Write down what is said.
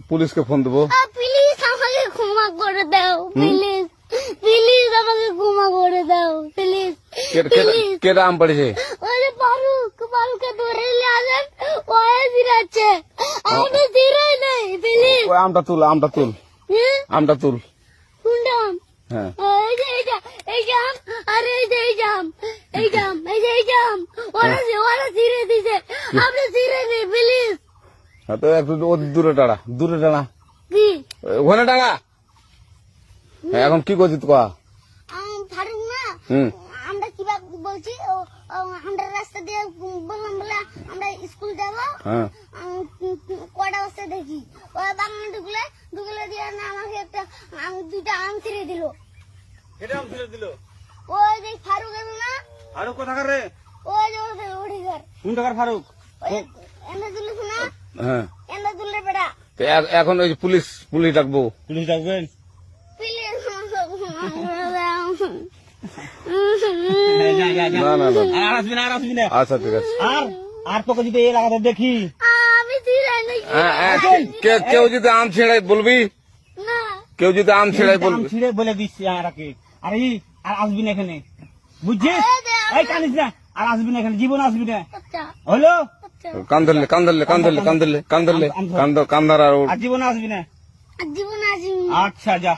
পুলিশকে ফোন দেবো। প্লিজ আমাকে ক্ষমা করে দাও, প্লিজ প্লিজ আমাকে ক্ষমা করে দাও, প্লিজ প্লিজ। কে আম পড়েছে? ওই যে ফারুককে ধরে নিয়ে আসেন, ওয়ে জিরাচ্ছে, আমি জিরাই নাই, প্লিজ। ওই আমটা তুল, আমটা তুল, আমটা তুল। কোনটা আম? হ্যাঁ এই যে এই যে আম, আরে এই যে এই যে আম, এই যে আম, এই যে এই যে আম, ওরা জিরে দিছে, আপনি জিরে নেই, প্লিজ। তো একটু দূরে টাড়া, দূরে টাড়া, কি ওখানে টাড়া। এখন কি করছিস তো? ফারুক না, হুম আমরা কিবা বলছি, আমরা রাস্তা দিয়ে বললাম বলে আমরা স্কুল যাবো, হ্যাঁ কটা বস্তা দেখি ওই বাগানে ঢুকলে দিয়ে না আমাকে একটা দুইটা আম ছিঁড়ে দিল। এটা আম ছিঁড়ে দিল? ওই যে ফারুক এলো না, ফারুক কোথাকার রে? ওই যে ওড়িঘর, কোন টাকার ফারুক? এনে তুলিস না, হ্যাঁ। এনে তুললে বেড়া, তো এখন ওই পুলিশ ডাকবো। পুলিশ ডাকবেন? প্লিজ। না না না, আর আসবি না, আর আসবি না। আচ্ছা ঠিক আছে। আর তোকে যদি এই এলাকাতে দেখি, আমি ছিঁড়াই নাকি? কেউ যদি আম ছেড়াই বলবি, না, কেউ যদি আম ছেড়াই আম বলবি। ছিঁড়ে বলে দিচ্ছি আর আসবি না এখানে, বুঝছিস? এই কানিস না, আর আসবি না এখানে, জীবন আসবি না, আচ্ছা হলো? আচ্ছা, কান্দার আর আর জীবন আসবি না। জীবন আসি। আচ্ছা যা।